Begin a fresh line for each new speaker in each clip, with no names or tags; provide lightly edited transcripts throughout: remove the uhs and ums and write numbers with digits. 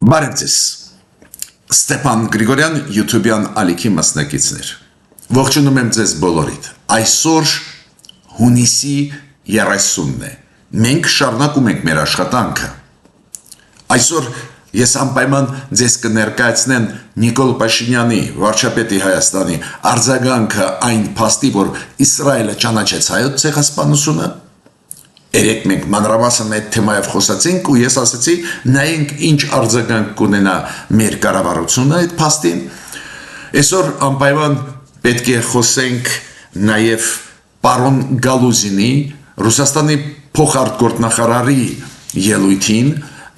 Բարև ձեզ, Ստեփան Գրիգորյան YouTube-յան ալիքի մասնակիցներ, ողջունում եմ ձեզ բոլորիդ, այսօր հունիսի 30-ն է, մենք շարունակում ենք մեր աշխատանքը, այսօր ես անպայման ձեզ կներկայացնեմ Նիկոլ Փաշինյանի, վարչապետի Հայաստանի, արձագանքը այն փաստի, որ Իսրայելը ճանաչեց հայոց ցեղասպանությունը, Երեք մենք մանրամասն այդ թեմայով խոսացինք ու ես ասացի նայենք ինչ արձագանք կունենա մեր կառավարությունը այդ փաստին այսօր անպայման պետք է խոսենք նաև պարոն Գալուզինի Ռուսաստանի փոխարտգործնախարարի ելույթին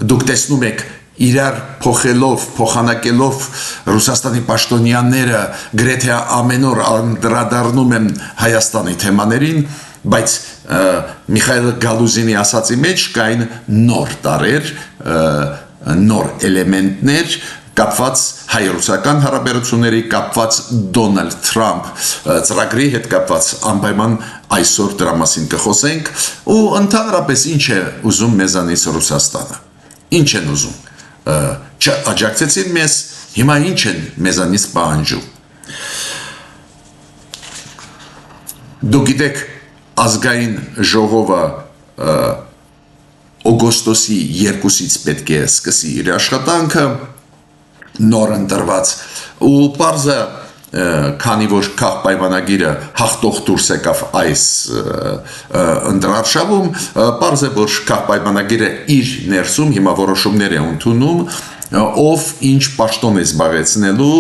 դուք տեսնում եք իրար փոխելով փոխանակելով Ռուսաստանի պաշտոնյաները գրեթե ամեն օր անդրադառնում են Հայաստանի թեմաներին բայց Միխայել Գալուզինի ասացի մեջ կային նոր տարեր, նոր էլեմենտներ կապված հայ-ռուսական հարաբերությունների, կապված Դոնալդ Թրամփ ծրագրի հետ կապված անպայման այսօր դրա մասին կխոսենք ու ընդհանրապես ինչ է ուզում մեզանից Ռուսաստանը, ինչ են ուզում, չաջակցեցին մեզ, հիմա ինչ են մեզանից պահանջում, դուք գիտեք ազգային ժողովը օգոստոսի 2-ից պետք է սկսի իր աշխատանքը նոր ընտրված ու պարզը քանի որ քաղ պայմանագիրը հաղթող դուրս եկավ այս ընտրարշավում պարզ է որ քաղ պայմանագիրը իր ներսում հիմա որոշումներ է ընդունում ով ինչ պաշտոն է զբաղեցնելու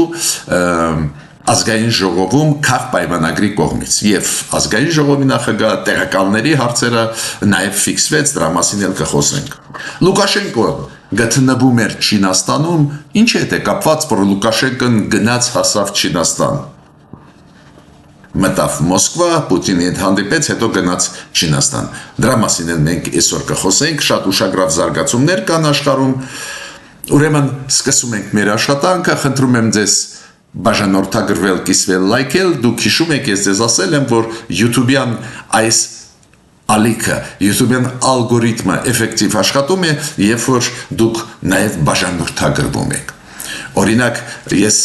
ազգային ժողովում քաղ պայմանագրի կողմից եւ ազգային ժողովի նախագահ տեղակալների հարցերը նաեւ ֆիքսվեց դրա մասին էլ կխոսենք Լուկաշենկոն գտնվում էր Չինաստանում ինչ է դա կապված որ Լուկաշենկոն գնաց հասավ Չինաստան մտավ Մոսկվա Պուտինի հետ հանդիպեց հետո գնաց Չինաստան դրա մասին էլ մենք այսօր կխոսենք շատ ուշագրավ զարգացումներ կան աշխարհում ուրեմն սկսում ենք մեր աշխատանքը խնդրում եմ ձեզ բաժանորդագրվել, կիսվել, լայքել, դուք հիշում եք, ես ձեզ ասել եմ, որ YouTube-յան այս ալիքը, YouTube-յան ալգորիթմը էֆեկտիվ աշխատում է, երբ որ դուք նաև բաժանորդագրվում եք։ Օրինակ, ես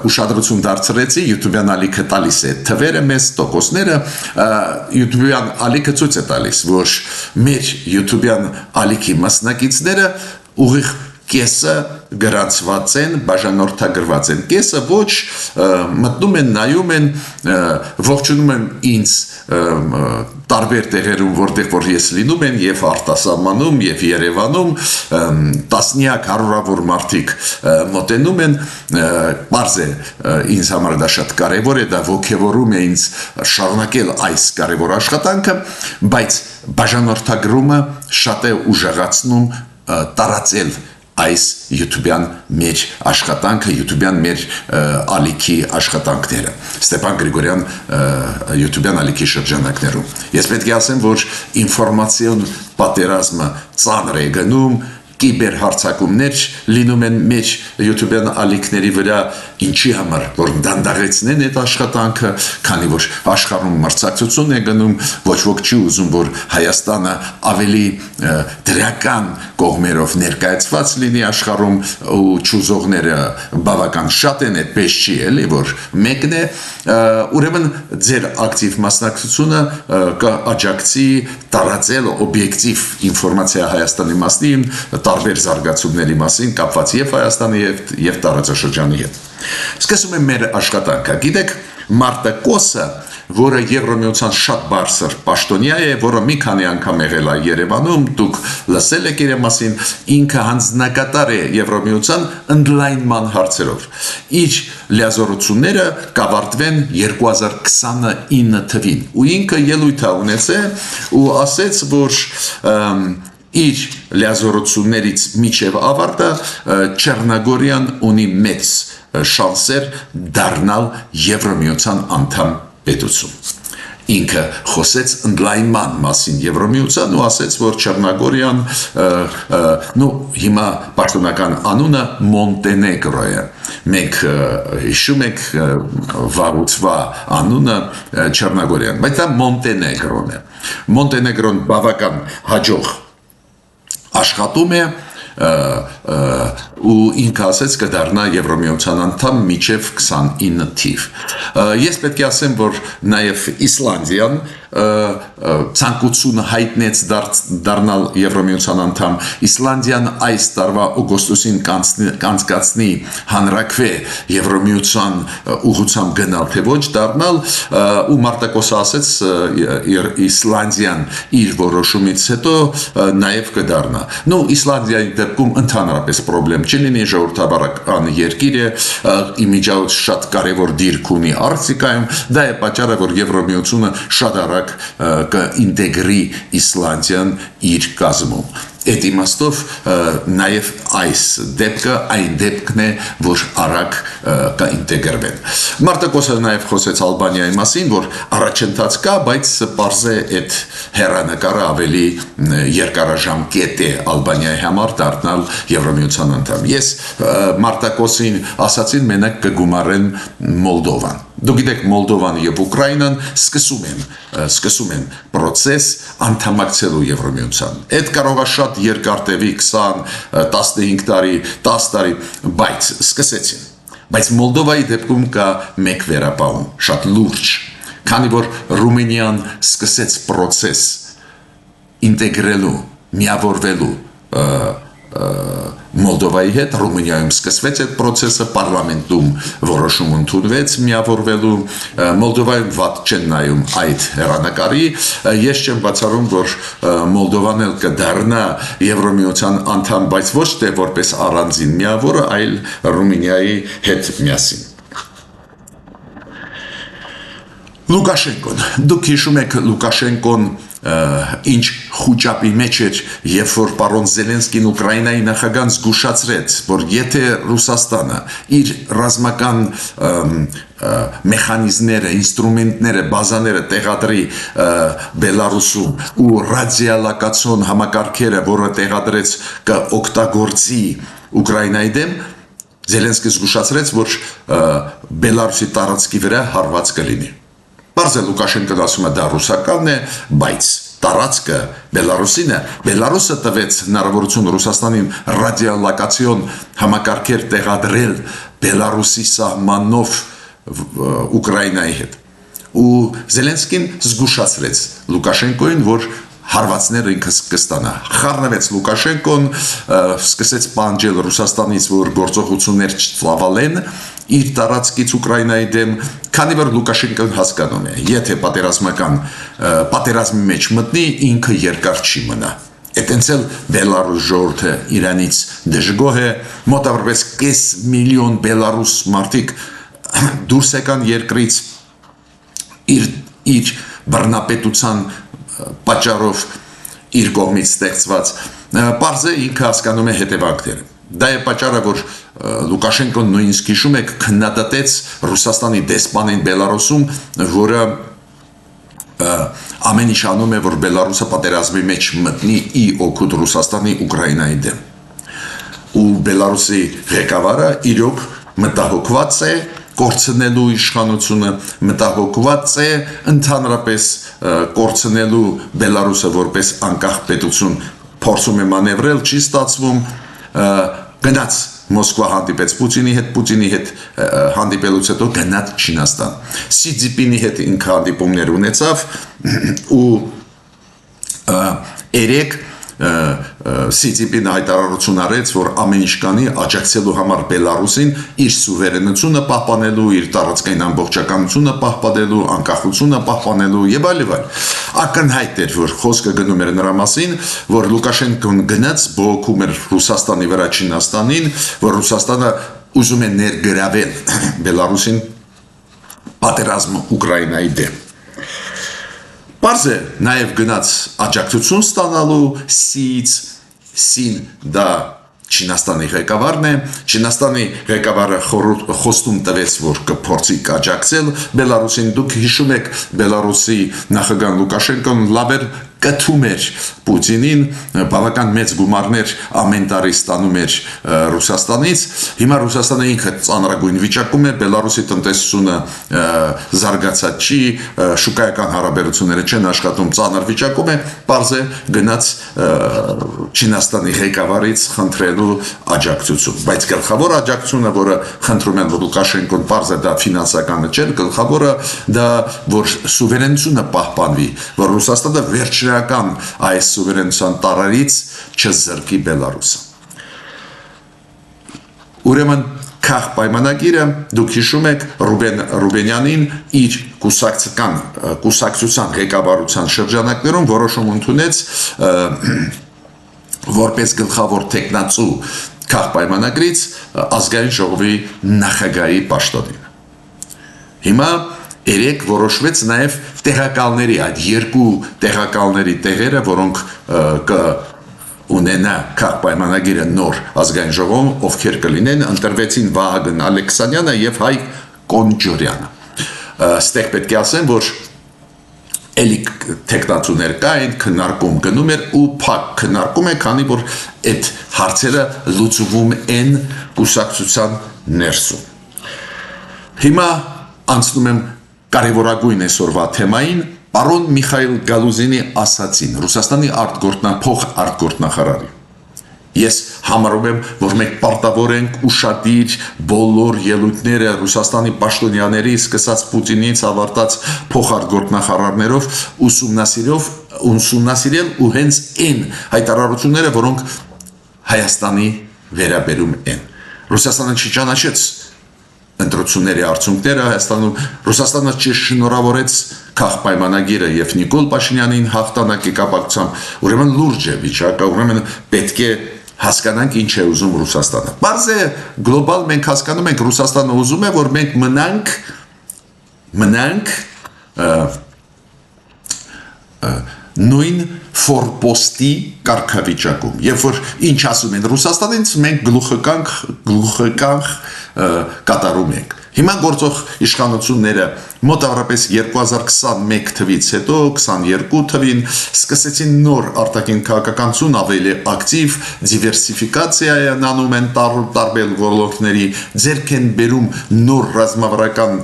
ուշադրություն դարձրեցի, YouTube-յան ալիքը տալիս է թվերը մեզ, տոկոսները, YouTube-յան ալիքը ցույց է տալիս, որ մեր YouTube-յան ալիքի մասնակիցները ուղիղ կեսը գրանցված են, բաժանորդագրված են, կեսը ոչ մտնում են, նայում են, ողջունում են ինձ տարբեր տեղերում, որտեղ որ ես լինում են, և արտասահմանում, և Երևանում, տասնյակ հարյուրավոր մարդիկ մոտենում են, պարզ է ինձ համար դա շատ կարևոր է, դա ոգևորում է ինձ շարունակել այս կարևոր աշխատանքը, բայց բաժանորդագրումը շատ է ուժեղացնում տարածել այս YouTube-յան մեր աշխատանքը, YouTube-յան մեր ալիքի աշխատանքները, Ստեփան Գրիգորյան YouTube-յան ալիքի շրջանակներում։ Ես պետք է ասեմ, որ ինֆորմացիոն պատերազմը ծանր է գնում, կիբեր հարցակումներ լինում են մեր YouTube-յան ալիքների վրա ինչի համար, որ դանդաղեցնեն այդ աշխատանքը, քանի որ աշխարհում մրցակցություն է գնում, ոչ ոք չի ուզում, որ Հայաստանը ավելի դրական կողմերով ներկայացված լինի աշխարհում ու ճուզողները բավական շատ են, այդպես չի էլի, որ մեկն է, ուրեմն ձեր ակտիվ մասնակցությունը կաջակցի տարածել օբյեկտիվ ինֆորմացիա Հայաստանի մասին, տարբեր զարգացումների մասին կապված եւ Հայաստանի եւ տարածաշրջանի հետ։ Սկսում եմ մեր աշխատանքը։ Գիտեք, Մարտա Կոսը, որը Եվրամիության շատ բարձր պաշտոնյա է, որը մի քանի անգամ եղել է Երևանում, դուք լսել եք իր մասին, ինքը հանձնակատար է Եվրամիության ընդլայնման հարցերով։ Իր լիազորությունները կավարտվեն 2029 թվին։ Ու ինքը ելույթ է ունեցել ու ասեց, որ իր լիազորություններից միջև ավարտը Չեռնագորիան ունի մեծ շանսեր դառնալ Եվրամիության անդամ պետություն։ Ինքը խոսեց ընդլայնման մասին Եվրամիության ու ասեց, որ Չեռնագորիան, հիմա պաշտոնական անունը Մոնտենեգրո է։ Մենք հիշում եք վաղուց անունը Չեռնագորիան, բայց դա Մոնտենեգրոն է։ Մոնտենեգրոն բավական հաջող աշխատում է ու ինքը ասեց կդառնա Եվրամիության անդամ մինչև 29 թիվ։ Ես պետք է ասեմ, որ նաև Իսլանդիան ցանկությունը հայտնեց դառնալ Եվրամիության անդամ։ Իսլանդիան այս տարվա օգոստոսին կանցկացնի հանրաքվե Եվրամիության ուղղությամբ գնալ թե ոչ դառնալ, ու Մարտակոսը ասեց Իսլանդիան իր որոշումից հետո նաև կդառնա։ Նո Իսլանդիայի դեպքում ընդհանրապես խնդրեմ չլինի, ժողովրդավարական երկիր է, իմիջիայլոց շատ կարևոր դիրք ունի Արկտիկայում, դա է պատճառը, որ Եվրամիությունը շատ արագ կինտեգրի Իսլանդիան իր կազմում։ Այդ իմաստով նաև այս դեպքը այն դեպքն է, որ արագ կինտեգրվեն։ Մարտակոսը նաև խոսեց Ալբանիայի մասին, որ առաջընթաց կա, բայց պարզ է այդ հեռանկարը ավելի երկարաժամկետ է Ալբանիայի համար դառնալ Եվրամիության անդամ։ Ես Մարտակոսին ասացին մենակ կգումարեն Մոլդովան։ Դուք գիտեք Մոլդովան եւ Ուկրաինան սկսում են process անդամակցելու Եվրամիության։ Այդ կարող է շատ երկար տևի 20, 15 տարի, 10 տարի, բայց սկսեցին։ Բայց Մոլդովայի դեպքում կա մեկ վերապահում, շատ լուրջ, քանի որ Ռումինիան սկսեց process ինտեգրելու, միավորվելու Մոլդովայի հետ, Ռումինիայում սկսվեց այդ process-ը, պարլամենտում որոշում ընդունվեց միավորվելու, Մոլդովայում վատ չեն նայում այդ հեռանկարի, ես չեմ բացառում, որ Մոլդովան էլ կդառնա Եվրամիության անդամ, բայց ոչ թե որպես առանձին միավորը, այլ Ռումինիայի հետ միասին։ Լուկաշենկոն, դուք հիշում եք Լուկաշենկոն ինչ խուճապի մեջ էր, երբ որ պարոն Զելենսկին Ուկրաինայի նախագահն զգուշացրեց, որ եթե Ռուսաստանը իր ռազմական մեխանիզմները, ինստրումենտները, բազաները տեղադրի Բելարուսում ու ռադիալակացիոն համակարգերը, որը տեղադրեց կօգտագործի Ուկրաինայի դեմ, Զելենսկին զգուշացրեց, որ Բելարուսի տարածքի վրա հարված կլինի։ Պարզ է Լուկաշենկոն ասում է դա ռուսականն է, բայց տարածքը Բելարուսին է, Բելարուսը տվեց հնարավորություն Ռուսաստանին ռադիալակացիոն համակարգեր տեղադրել Բելարուսի սահմանով Ուկրաինայի հետ։ Ու Զելենսկին զգուշացրեց Լուկաշենկոին, որ հարվածները ինքը կստանա։ Խառնվեց Լուկաշենկոն, սկսեց պանջել Ռուսաստանից, որ գործողություններ չծավալեն իր տարածքից Ուկրաինայի դեմ, քանի որ Լուկաշենկոն հասկանում է, եթե պատերազմի մեջ մտնի, ինքը երկար չի մնա։ Այդտենց էլ Բելարուս ժողովուրդը Իրանից դժգոհ է, մոտավորապես 5 միլիոն բելարուս մարդիկ դուրս եկան երկրից իր բռնապետության պատճառով իր կողմից ստեղծված, պարզ է ինքը հասկանում է հետևանքները։ Դա է պատճառը, որ Լուկաշենկոն նույնիսկ հիշում եք քննադատեց Ռուսաստանի դեսպանին Բելարուսում, որը ամեն ինչ անում է, որ Բելարուսը պատերազմի մեջ մտնի ի օգուտ Ռուսաստանի Ուկրաինայի դեմ։ Ու Բելարուսի ղեկավարը իրոք մտահոգված է կորցնելու իշխանությունը, մտահոգված է ընդհանրապես կորցնելու Բելարուսը որպես անկախ պետություն, փորձում է մանևրել, չի ստացվում, գնաց Մոսկվա հանդիպեց Պուտինի հետ հանդիպելուց հետո գնաց Չինաստան։ Սի Ցզինպինի հետ ինքը հանդիպումներ ունեցավ ու երեք Սի Ցզինպինը հայտարարություն արեց, որ ամեն ինչ կանի աջակցելու համար Բելարուսին իր սուվերենությունը պահպանելու, իր տարածքային ամբողջականությունը պահպանելու, անկախությունը պահպանելու եւ այլն։ Ակնհայտ էր, որ խոսքը գնում էր նրա մասին, որ Լուկաշենկոն գնաց բողոքում էր Ռուսաստանի վրա Չինաստանին, որ Ռուսաստանը ուզում է ներգրավել Բելարուսին պատերազմը Ուկրաինայի դեմ։ Պարզ է նաև գնաց աջակցություն ստանալու Սին դա Չինաստանի ղեկավարն է, Չինաստանի ղեկավարը խոստում տվեց, որ կփորձի աջակցել Բելարուսին, դուք հիշում եք Բելարուսի նախագահ Լուկաշենկոն լավ էր կթում էր Պուտինին, բավական մեծ գումարներ ամեն տարի ստանում էր Ռուսաստանից, հիմա Ռուսաստանը ինքը ծանրագույն վիճակում է, Բելարուսի տնտեսությունը զարգացած չի, շուկայական հարաբերությունները չեն աշխատում, ծանր վիճակում է, պարզ է գնաց Չինաստանի ղեկավարից խնդրելու աջակցություն, բայց գլխավոր աջակցությունը, որը խնդրում են Լուկաշենկոն, պարզ է դա ֆինանսականը չէր, գլխավորը դա որ սուվերենությունը պահպանվի, որ Ռուսաստանը վերջնական այս սուվերենության տարարից չզրկի Բելարուսը։ Ուրեմն Քախ պայմանագիրը դուք հիշում եք Ռուբենյանին իր կուսակցության ղեկավարության շրջանակներում որոշում ընդունեց որպես գլխավոր տեխնացու Քախ պայմանագրից ազգային ժողովի նախագահի պաշտոնին։ Հիմա երեք որոշվեց նաև տեղակալների, այդ երկու տեղակալների տեղերը, որոնք ունենա Քախ պայմանագիրը նոր ազգային ժողովում, ովքեր կլինեն, ընտրվեցին Վահագն Ալեքսանյանը եւ Հայկ Կոնջորյանը։ Ստեղ պետք է ասեմ, որ էլի տեխնացուներ կային, քննարկում գնում էր ու փակ քննարկում է, քանի որ այդ հարցերը լուծվում են կուսակցության ներսում։ Հիմա անցնում եմ կարևորագույն այսօրվա թեմային, պարոն Միխայիլ Գալուզինի ասացին, Ռուսաստանի փոխ արտգործնախարարի։ Ես համարում եմ, որ մենք պարտավոր ենք ուշադիր բոլոր ելույթները Ռուսաստանի պաշտոնյաների, սկսած Պուտինից ավարտած փոխարտգործնախարարներով ուսումնասիրել ու հենց այն հայտարարությունները, որոնք Հայաստանի վերաբերում են։ Ռուսաստանը չճանաչեց ընտրությունների արդյունքները Հայաստանում, Ռուսաստանը չշնորհավորեց Քախ պայմանագիրը եւ Նիկոլ Փաշինյանին հաղթանակի կապակցությամբ, ուրեմն լուրջ է վիճակը, ուրեմն պետք է հասկանանք ինչ է ուզում Ռուսաստանը։ Բարձ է գլոբալ մենք հասկանում ենք Ռուսաստանը ուզում է, որ մենք մնանք նույն ֆորպոստի կարգավիճակում։ Երբ որ ինչ ասում են Ռուսաստանից, մենք գլուխականք կատարում ենք։ Հիմա գործող իշխանությունները մոտավորապես 2021 թվից հետո 22 թվին սկսեցին նոր արտաքին քաղաքականություն ավելի ակտիվ դիվերսիֆիկացիա են անում են տարբեր ոլորտների ձեռք են բերում նոր ռազմավարական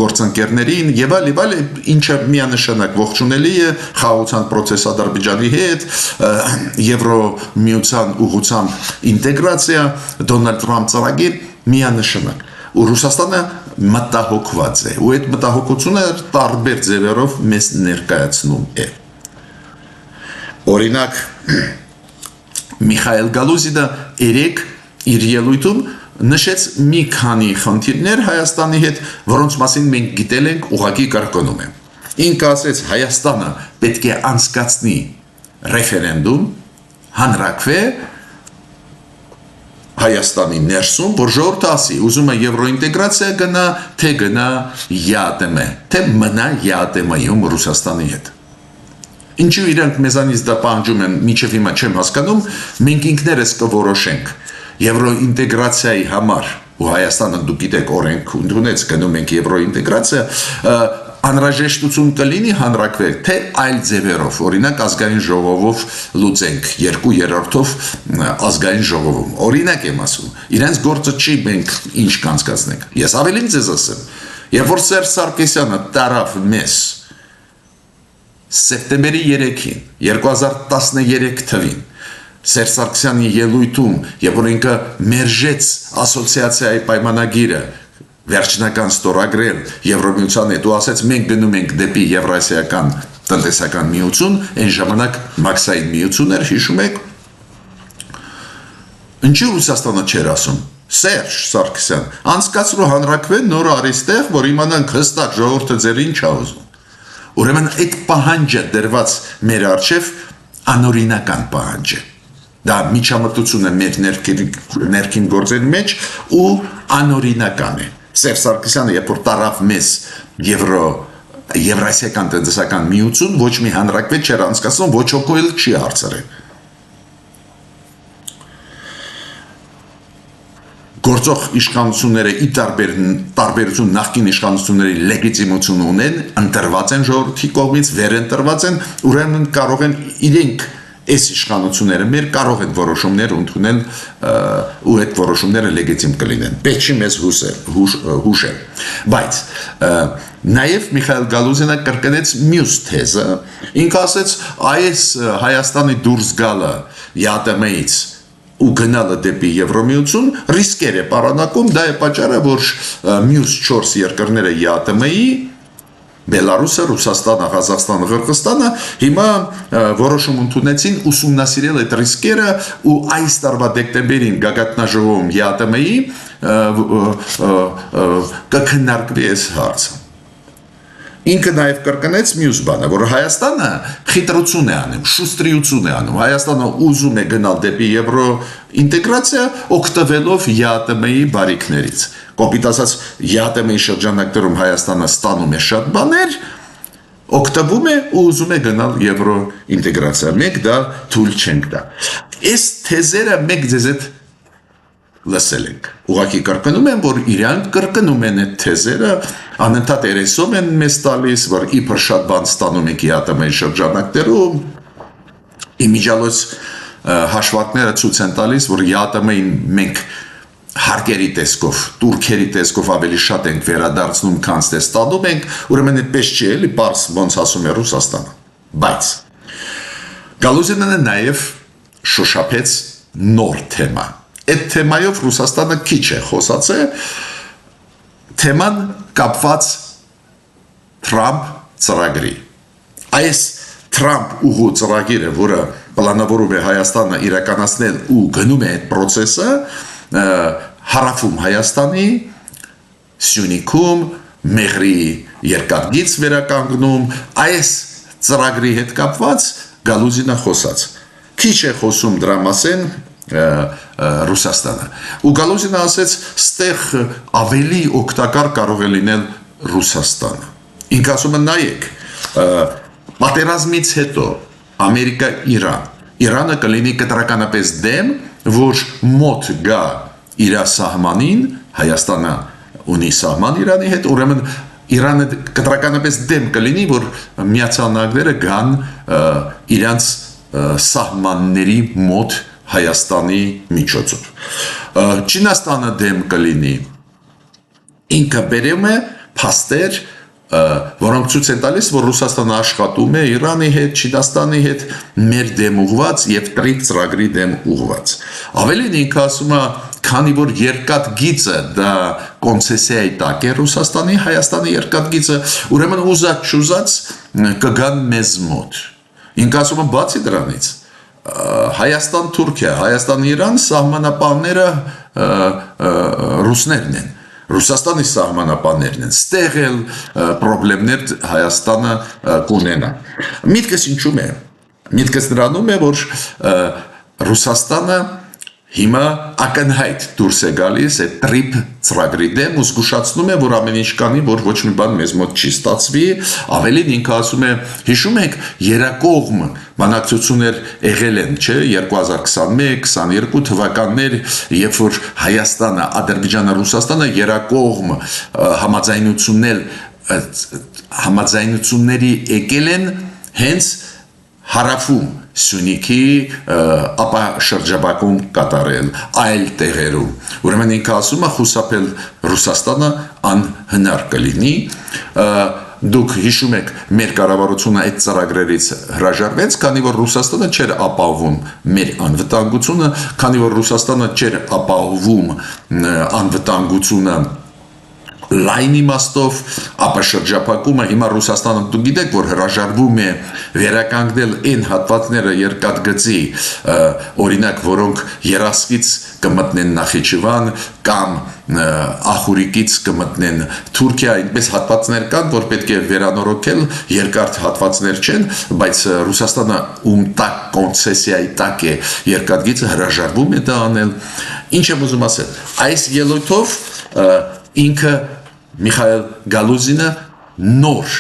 գործընկերներին եւ այլ ինչը միանշանակ ողջունելի է խաղաղության process Ադրբեջանի հետ Եվրոմիության ուղղությամբ ինտեգրացիա Դոնալդ Թրամփ ծրագիր միանշանակ ու Ռուսաստանը մտահոգված է ու այդ մտահոգությունը տարբեր ձևերով մեզ ներկայացնում է օրինակ Միխայիլ Գալուզինը երեք իր ելույթում նշեց մի քանի խնդիրներ Հայաստանի հետ որոնց մասին մենք գիտել ենք ուղղակի կրկնում եմ ինքը ասեց Հայաստանը պետք է անցկացնի ռեֆերենդում հանրակրվե Հայաստանի ներսում, որ ժողովուրդը ասի, ուզում է եվրոինտեգրացիա գնա, թե գնա ԵԱՏՄ, թե մնա ԵԱՏՄ-ում Ռուսաստանի հետ։ Ինչու իրանք մեզանից դա պահանջում են, մինչև հիմա չեմ հասկանում, մենք ինքներս կորոշենք եվրոինտեգրացիայի համար, ու Հայաստանը դուք գիտեք օրենք ընդունեց գնում ենք եվրոինտեգրացիա, անհրաժեշտություն կլինի հանրակրվել, թե այլ ձևերով, օրինակ ազգային ժողովով լուծենք, 2/3-ով ազգային ժողովում, օրինակ եմ ասում, իրենց գործը չի մենք ինչ կանցկացնենք, ես ավելին ձեզ ասեմ, երբ որ Սերժ Սարգսյանը տարավ մեզ սեպտեմբերի 3-ին, 2013 թվին, Սերժ Սարգսյանի ելույթում, երբ որ ինքը մերժեց ասոցիացիայի պայմանագիրը, վերջնական ստորագրել Եվրոմիության հետ ու ասեց մենք գնում ենք դեպի Եվրասիական տնտեսական միություն, այն ժամանակ Մաքսային միություն էր, հիշում եք։ Ինչու Ռուսաստանը չէր ասում։ Սերժ Սարգսյան, անցկացրու հանրակրվեն նոր արիստեղ, որ իմանանք հստակ ժողովուրդը ձեր ինչ է ուզում։ Ուրեմն այդ պահանջը դրված մեր առջև անօրինական պահանջ է։ Դա միջամտություն է մեր ներքին գործերի մեջ ու անօրինական է։ Սերժ Սարգսյանը երբ որ տարավ մեզ Եվրասիական տնտեսական միություն ոչ մի հանրակրվետ չէր անցկացնում, ոչ ոք չի հարցրել։ գործող իշխանությունները ի տարբերություն նախկին իշխանությունների լեգիտիմություն ունեն, ընտրված են ժողովրդի կողմից, վերընտրված են, ուրեմն կարող են իրենք այս իշխանությունները մեր կարող են որոշումներ ընդունել ու այդ որոշումները լեգիտիմ կլինեն։ Պետք չի մեզ հուշել։ Բայց նաև Միխայել Գալուզինը կրկնեց մյուս թեզը, ինքը ասեց այս Հայաստանի դուրս գալը ԵԱՏՄ-ից ու գնալը դեպի Եվրոմիություն ռիսկեր է պարունակում, դա է պատճառը, որ մյուս 4 երկրները ԵԱՏՄ-ի Բելարուսը, Ռուսաստանը, Ղազախստանը, Ղրղստանը հիմա որոշում ընդունեցին ուսումնասիրել այդ ռիսկերը ու այս տարվա դեկտեմբերին գագաթնաժողովում ԵԱՏՄ-ի կքննարկվի այս հարցը։ Ինքը նաև կրկնեց մյուս բանը, որ Հայաստանը խիտրություն է անում, շուստրիություն է անում, Հայաստանը ուզում է գնալ դեպի եվրո ինտեգրացիա, օգտվելով ԵԱՏՄ-ի բարիքներից։ Կոպիտ ասած, ԵԱՏՄ-ի շրջանակներում Հայաստանը ստանում է շատ բաներ, օգտվում է ու ուզում է գնալ եվրո ինտեգրացիա։ Մենք դա թույլ չենք տա։ Այս թեզերը մենք ձեզ հետ լսել ենք։ Ուղղակի կրկնում եմ, որ իրանք կրկնում են այդ թեզերը, անընդհատ երեսով են մեզ տալիս, որ իբր շատ բան ստանում ենք ԵԱՏՄ-ի շրջանակներում, իմիջիալոց հաշվարկները ցույց են տալիս, որ ԵԱՏՄ-ին մենք հարկերի տեսքով, турքերի տեսքով ավելի շատ ենք վերադարձնում, քան թե ստանում ենք, ուրեմն այդպես չի էլի, պարզ ոնց ասում է Ռուսաստանը։ Բայց Գալուզինը նաև շոշափեց նոր թեմա։ Այդ թեմայով Ռուսաստանը քիչ է խոսացել, թեման կապված Թրամփ ծրագրի։ Այս Թրամփ ուղու ծրագիրը, որը պլանավորում է Հայաստանը իրականացնել ու գնում է այդ process-ը, հարավում Հայաստանի, Սյունիքում, Մեղրի երկաթգիծ վերականգնում, այս ծրագրի հետ կապված Գալուզինը խոսած։ Քիչ է խոսում դրա մասին Ռուսաստանը։ Ու Գալուզինը ասեց, ստեղ ավելի օգտակար կարող է լինել Ռուսաստանը։ Ինքը ասում է նայեք, պատերազմից հետո Ամերիկա-Իրան, Իրանը կլինի կտրականապես դեմ, որ մոտ գա իր սահմանին, Հայաստանը ունի սահման Իրանի հետ, ուրեմն Իրանը կտրականապես դեմ կլինի, որ Միացյալ Նահանգները գան իրանց սահմանների մոտ Հայաստանի միջոցով։ Չինաստանը դեմ կլինի, ինքը բերում է փաստեր, որոնք ցույց են տալիս, որ Ռուսաստանը աշխատում է Իրանի հետ, Չինաստանի հետ մեր դեմ ուղված եւ տրիպ ծրագրի դեմ ուղված։ Ավելին ինքը ասում է, քանի որ երկաթգիծը դա կոնցեսիայի տակ է Ռուսաստանի, Հայաստանի երկաթգիծը, ուրեմն ուզած չուզած կգան մեզ մոտ։ Ինքը ասում է, բացի դրանից Հայաստան-Թուրքիա, Հայաստան-Իրան սահմանապահները ռուսներն են, Ռուսաստանի սահմանապահներն են, ստեղ էլ պրոբլեմներ Հայաստանը կունենա։ Միտքս ինչու՞մ է։ Միտքս նրանում է, որ Ռուսաստանը հիմա ակնհայտ դուրս է գալիս այդ տրիպ ծրագրի դեմ ու զգուշացնում է, որ ամեն ինչ կանի, որ ոչ մի բան մեզ մոտ չի ստացվի, ավելին ինքը ասում է, հիշում եք, երակողմ բանակցություններ եղել են, չէ, 2021-22 թվականներ, երբ որ Հայաստանը, Ադրբեջանը, Ռուսաստանը երակողմ համաձայնությունների եկել են հենց հարավում Սյունիքի ապա շրջաբակում կատարել այլ տեղերում։ Ուրեմն ինքը ասում է խուսափել Ռուսաստանը անհնար կլինի։ Դուք հիշում եք, մեր կառավարությունը այդ ծրագրերից հրաժարվեց, քանի որ Ռուսաստանը չէր ապահովում մեր անվտանգությունը, քանի որ Ռուսաստանը չէր ապահովում անվտանգությունը լայն իմաստով, ապա շրջափակումը հիմա Ռուսաստանը դուք գիտեք, որ հրաժարվում է վերականգնել այն հատվածները երկաթգծի, օրինակ, որոնք երասկից կմտնեն Նախիջևան կամ Ախուրիկից կմտնեն Թուրքիա, այնպես հատվածներ կան, որ պետք է վերանորոգել, երկարդ հատվածներ չեն, բայց Ռուսաստանը ում տակ կոնցեսիայի տակ է երկաթգիծը հրաժարվում է դա անել։ Ինչ եմ ուզում ասել, այս ելույթով ինքը Միխայել Գալուզինը նոր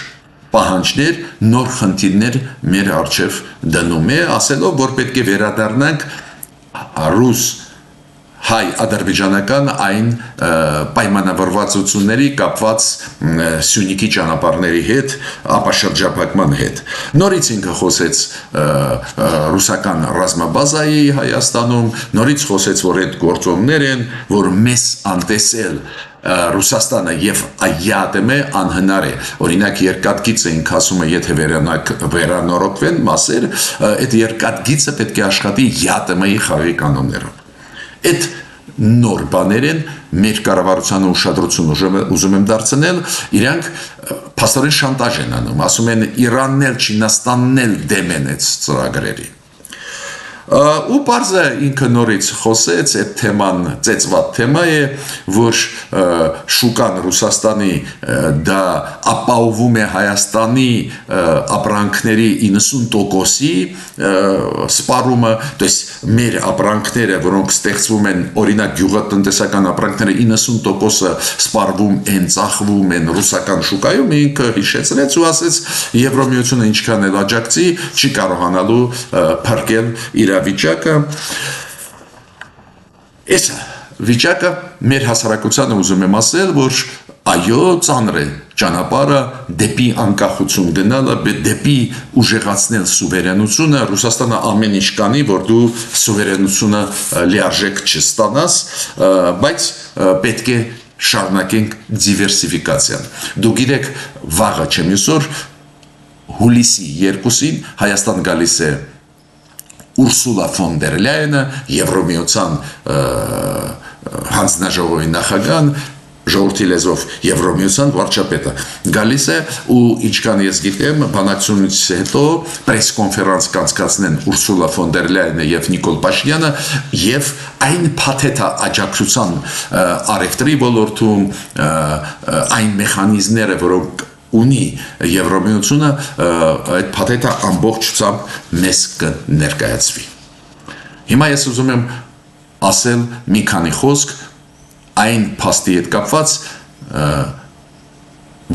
պահանջներ, նոր խնդիրներ մեր առջև դնում է, ասելով, որ պետք է վերադառնանք ռուս հայ-ադրբեջանական այն պայմանավորվածությունների կապված Սյունիքի ճանապարհների հետ, ապաշրջափակման հետ։ Նորից ինքը խոսեց ռուսական ռազմաբազայի Հայաստանում, նորից խոսեց, որ այդ գործոններ են, որ մեզ անտեսել Ռուսաստանը եւ ԵԱՏՄ անհնար է։ Օրինակ երկաթգիծը ինք ասում է, եթե վերանորոգվեն մասեր, այդ երկաթգիծը պետք է աշխատի ԵԱՏՄ-ի խաղի կանոններով։ Այդ նոր բաներ են, մեր կառավարությանը ուշադրություն ուզում եմ դարձնել, իրանք փաստորեն շանտաժ են անում, ասում են Իրանն էլ, Չինաստանն էլ դեմ են այդ ծրագրերի։ Ու պարզը ինքը նորից խոսեց, այդ թեման ծեծված թեմա է, որ շուկան Ռուսաստանի դա ապահովում է Հայաստանի ապրանքների 90%-ի սպառումը, то есть մեր ապրանքները, որոնք ստեղծվում են, օրինակ գյուղատնտեսական ապրանքները 90%-ը սպառվում են, ծախվում են ռուսական շուկայում, ինքը հիշեցրեց ու ասեց Եվրամիությունը ինչքան էլ աջակցի, չի կարողանալու փրկել իր վիճակը, այս վիճակը մեր հասարակությանը ուզում եմ ասել, որ այո, ծանր է ճանապարհը դեպի անկախություն գնալը, դեպի ուժեղացնել սուվերենությունը, Ռուսաստանը ամեն ինչ կանի, որ դու սուվերենությունը լիարժեք չստանաս, բայց պետք է շարունակենք դիվերսիֆիկացիան։ Դու գիտեք, վաղը չեմ ուսոր, հուլիսի 2-ին Հայաստան գալիս է Ուրսուլա ֆոն դեր Լայենը, Եվրոմիության հանձնաժողովի նախագահն, ժողովրդի լեզվով Եվրոմիության վարչապետը գալիս է ու ինչքան ես գիտեմ, բանակցությունից հետո պրես կոնֆերանս կանցկացնեն Ուրսուլա ֆոն դեր Լայենը եւ Նիկոլ Փաշինյանը եւ այն փաթեթա աջակցության առևտրի ոլորտում այն մեխանիզմները, որոնք ունի Եվրոմիությունը, այդ փաթեթը ամբողջությամբ մեզ կներկայացվի։ Հիմա ես ուզում եմ ասել մի քանի խոսք այն փաստի հետ կապված,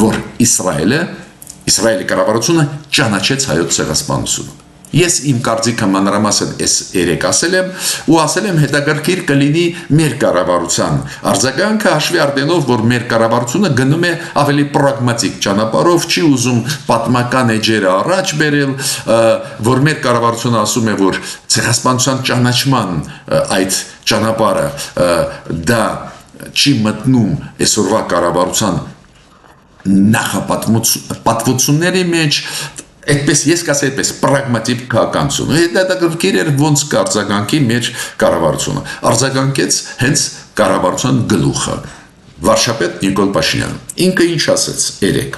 որ Իսրայելի կառավարությունը ճանաչեց հայոց ցեղասպանությունը։ Ես իմ կարծիքը մանրամասն այս երեք ասել եմ ու ասել եմ հետաքրքիր կլինի մեր կառավարության արձագանքը հաշվի առնելով, որ մեր կառավարությունը գնում է ավելի պրագմատիկ ճանապարհով, չի ուզում պատմական էջերը առաջ բերել, որ մեր կառավարությունը ասում է, որ ցեղասպանության ճանաչման այդ ճանապարհը դա չի մտնում այսօրվա կառավարության նախապատվությունների մեջ, այդպես ես կասեի այդպես պրագմատիկ քաղաքականություն։ Հետաքրքիր էր ոնց կարձագանքի մեր կառավարությունը։ Արձագանքեց հենց կառավարության գլուխը վարչապետ Նիկոլ Փաշինյանը։ Ինքը ինչ ասեց երեք։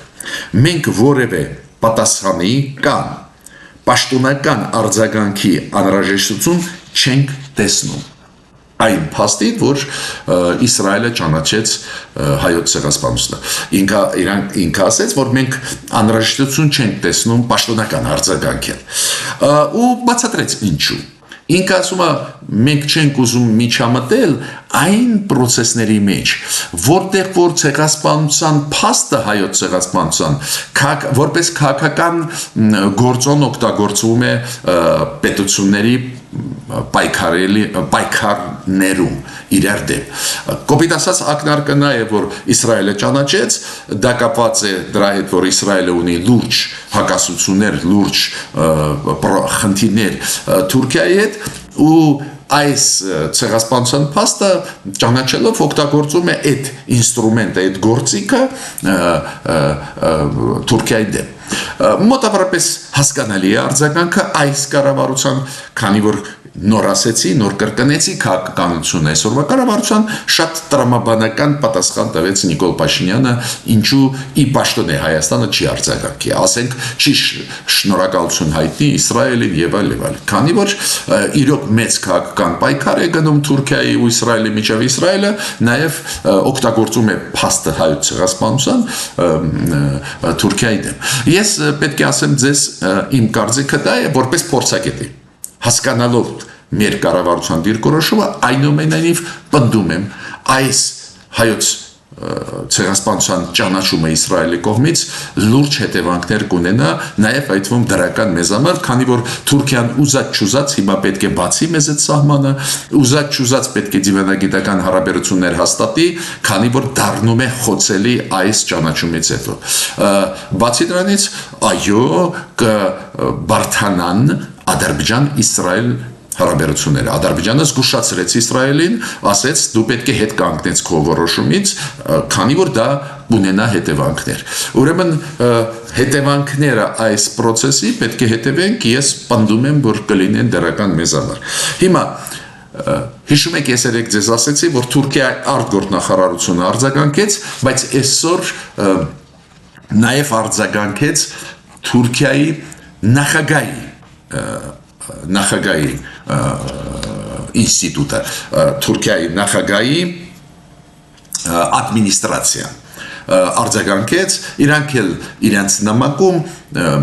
Մենք որևէ պատասխանի կամ պաշտոնական արձագանքի անհրաժեշտություն չենք տեսնում։ Այն փաստին, որ Իսրայելը ճանաչեց հայոց ցեղասպանությունը։ Ինքը ասեց, որ մենք անհրաժեշտություն չենք տեսնում պաշտոնական արձագանքել։ Ու բացատրեց ինչու։ Ինքը ասում է, մենք չենք ուզում միջամտել այն process-ների մեջ, որտեղ որ ցեղասպանության փաստը հայոց ցեղասպանության որպես քաղաքական գործոն օգտագործվում է պետությունների պայքարներում իրար դեմ։ Կոպիտ ասած ակնարկը նա է, որ Իսրայելը ճանաչեց, դա կապված է դրա հետ, որ Իսրայելը ունի լուրջ հակասություններ, լուրջ խնդիրներ Թուրքիայի հետ ու այս ցեղասպանության փաստը ճանաչելով օգտագործում է այդ ինստրումենտը, այդ գործիքը Թուրքիայի դեմ։ Մոտավորապես հասկանալի է արձագանքը այս կառավարության, քանի որ նոր ասեցի, նոր կրկնեցի քաղաքականությունը այսօրվա կառավարության շատ տրամաբանական պատասխան տվեց Նիկոլ Փաշինյանը, ինչու ի պաշտոն է Հայաստանը չի արձագանքի, ասենք չի շնորհակալություն հայտնի Իսրայելին եւ այլն, քանի որ իրոք մեծ քաղաքական պայքար է գնում Թուրքիայի ու Իսրայելի միջև, Իսրայելը նաեւ օգտագործում է փաստը հայոց ցեղասպանության Թուրքիայի դեմ։ Ես պետք է ասեմ ձեզ իմ կարծիքը դա է, որպես փորձագետ հասկանալով մեր կառավարության դիրքորոշումը, այնուամենայնիվ պնդում եմ այս հայոց ցեղասպանության ճանաչումը Իսրայելի կողմից լուրջ հետևանքներ կունենա նաև այդ թվում դրական մեզ համար, քանի որ Թուրքիան ուզած-չուզած հիմա պետք է բացի մեզ այդ սահմանը, ուզած-չուզած պետք է դիվանագիտական հարաբերություններ հաստատի, քանի որ դառնում է խոցելի այս ճանաչումից հետո։ Բացի դրանից, այո, կբարթանան Ադրբեջան-Իսրայել հարաբերությունները։ Ադրբեջանը զգուշացրեց Իսրայելին, ասեց դու պետք է հետ կանգնես քո որոշումից, քանի որ դա ունենա հետևանքներ։ Ուրեմն հետևանքները այս process-ի պետք է հետևենք, ես պնդում եմ, որ կլինեն դրական մեզ համար։ Հիմա հիշում եք, ես երեք ձեզ ասեցի, որ Թուրքիայի արտգործնախարարությունը արձագանքեց, բայց այսօր նաև արձագանքեց Թուրքիայի նախագահի ինստիտուտը, Թուրքիայի նախագահի ադմինիստրացիա արձագանքեց, իրանք էլ իրենց նամակում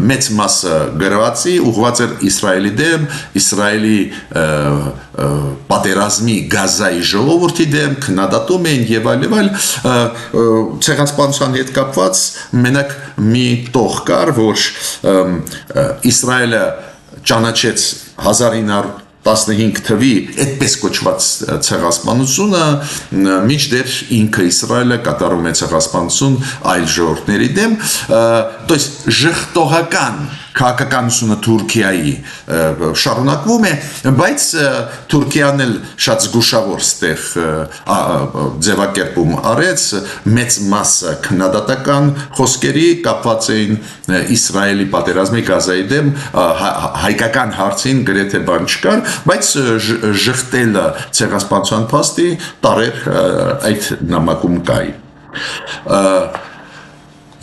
մեծ մասը գրվածի ուղղված էր Իսրայելի դեմ, Իսրայելի պատերազմի Գազայի ժողովրդի դեմ, քննադատում էին եւ այլ, ցեղասպանության հետ կապված մենակ մի տող կար, որ Իսրայելը ճանաչեց 1915 թվի այդպես կոչված ցեղասպանությունը, մինչդեռ ինքը Իսրայելը կատարում է ցեղասպանություն այլ ժողովուրդների դեմ, то есть ժխտողական քաղաքականությունը Թուրքիայի շարունակվում է, բայց Թուրքիան էլ շատ զգուշավոր ստեղ ձևակերպում արեց, մեծ մասը քննադատական խոսքերի կապված էին Իսրայելի պատերազմի Գազայի դեմ, հայկական հարցին գրեթե բան չկար, բայց ժխտելը ցեղասպանության փաստի տարեր այդ նամակում կայի։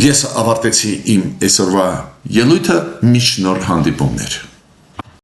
Ես ավարտեցի իմ այսօրվա ելույթը, միշտ նոր հանդիպումներ։